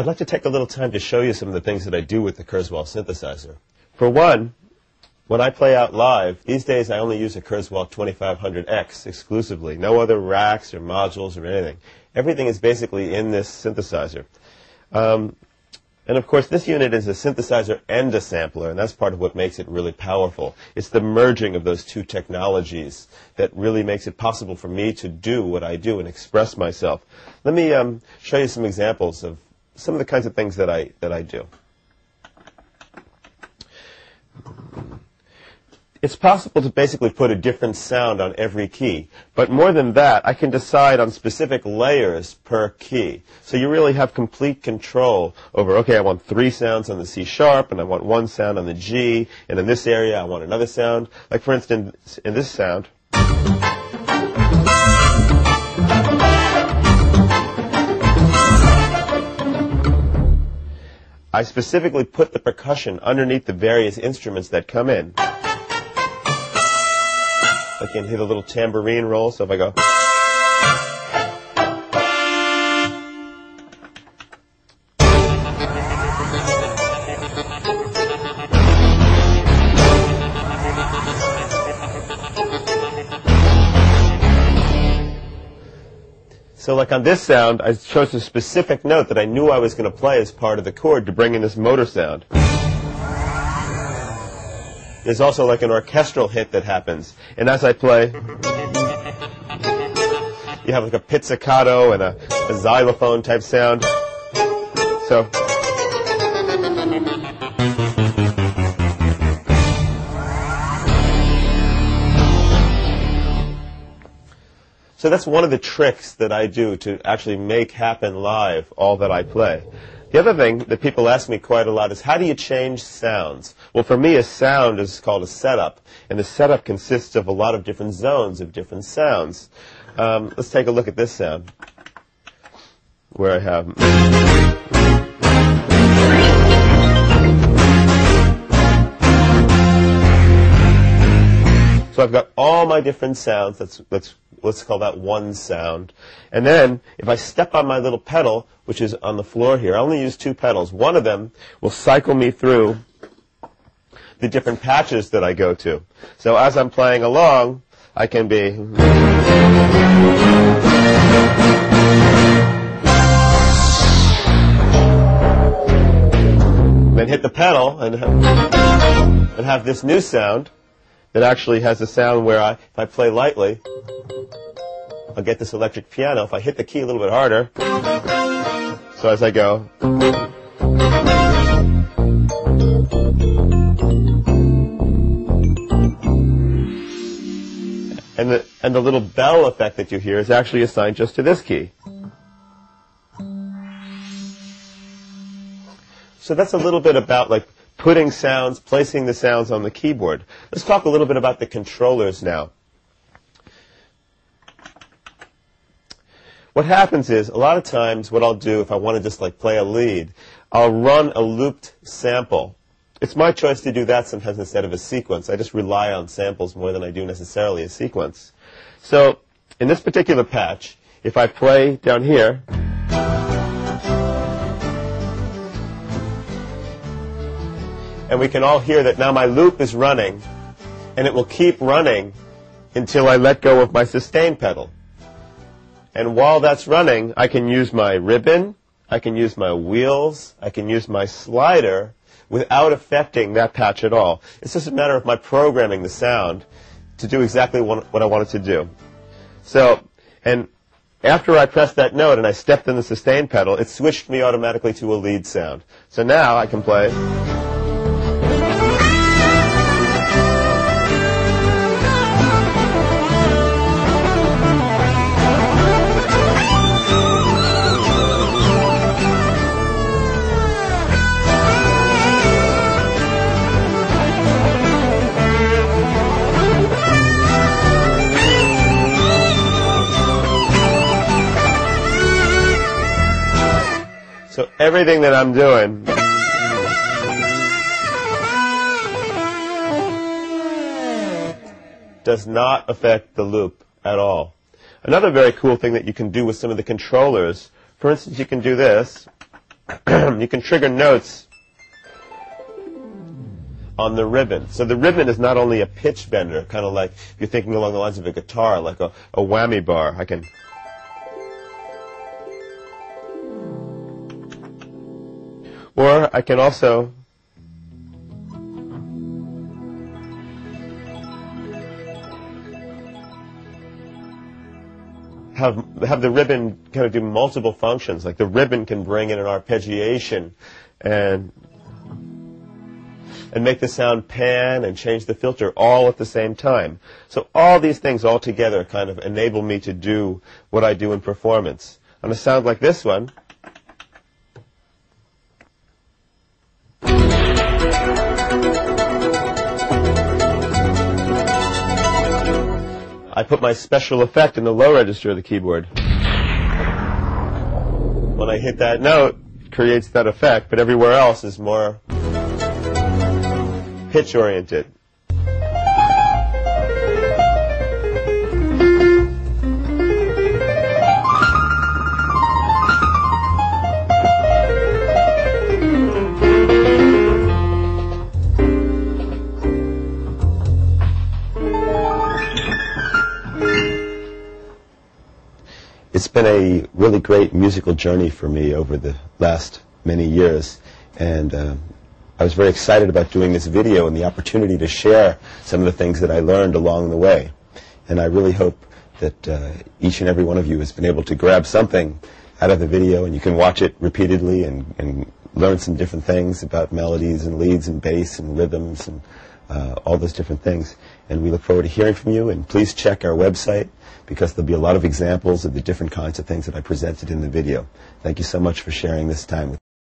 I'd like to take a little time to show you some of the things that I do with the Kurzweil synthesizer. For one, when I play out live, these days I only use a Kurzweil 2500X exclusively. No other racks or modules or anything. Everything is basically in this synthesizer. And of course, this unit is a synthesizer and a sampler, and that's part of what makes it really powerful. It's the merging of those two technologies that really makes it possible for me to do what I do and express myself. Let me show you some examples of some of the kinds of things that I do. It's possible to basically put a different sound on every key. But more than that, I can decide on specific layers per key. So you really have complete control over, okay, I want 3 sounds on the C sharp, and I want 1 sound on the G, and in this area I want another sound. Like, for instance, in this sound, I specifically put the percussion underneath the various instruments that come in. I can hit a little tambourine roll, so if I go, so like on this sound, I chose a specific note that I knew I was going to play as part of the chord to bring in this motor sound. There's also like an orchestral hit that happens. And as I play, you have like a pizzicato and a xylophone type sound. So that's one of the tricks that I do to actually make happen live all that I play. The other thing that people ask me quite a lot is, how do you change sounds? Well, for me, a sound is called a setup, and the setup consists of a lot of different zones of different sounds. Let's take a look at this sound, where I have... So I've got all my different sounds. Let's call that one sound. And then, if I step on my little pedal, which is on the floor here, I only use 2 pedals. One of them will cycle me through the different patches that I go to. So as I'm playing along, I can be... then hit the pedal and have this new sound that actually has a sound where if I play lightly, I'll get this electric piano. If I hit the key a little bit harder, so as I go, and the little bell effect that you hear is actually assigned just to this key. So that's a little bit about like putting sounds, placing the sounds on the keyboard. Let's talk a little bit about the controllers now. What happens is, a lot of times what I'll do if I want to just like play a lead, I'll run a looped sample. It's my choice to do that sometimes instead of a sequence. I just rely on samples more than I do necessarily a sequence. So in this particular patch, if I play down here, and we can all hear that now my loop is running, and it will keep running until I let go of my sustain pedal. And while that's running, I can use my ribbon, I can use my wheels, I can use my slider without affecting that patch at all. It's just a matter of my programming the sound to do exactly what I want it to do. So, and after I pressed that note and I stepped in the sustain pedal, it switched me automatically to a lead sound. So now I can play... So everything that I'm doing does not affect the loop at all. Another very cool thing that you can do with some of the controllers, for instance, you can do this. you can trigger notes on the ribbon. So the ribbon is not only a pitch bender, kind of like if you're thinking along the lines of a guitar, like a whammy bar. I can also have the ribbon kind of do multiple functions. Like the ribbon can bring in an arpeggiation and make the sound pan and change the filter all at the same time. So all these things all together kind of enable me to do what I do in performance. On a sound like this one, I put my special effect in the low register of the keyboard. When I hit that note, it creates that effect, but everywhere else is more pitch-oriented. It's been a really great musical journey for me over the last many years, and I was very excited about doing this video and the opportunity to share some of the things that I learned along the way. And I really hope that each and every one of you has been able to grab something out of the video, and you can watch it repeatedly and learn some different things about melodies and leads and bass and rhythms and all those different things. And we look forward to hearing from you, and please check our website, because there'll be a lot of examples of the different kinds of things that I presented in the video. Thank you so much for sharing this time with me.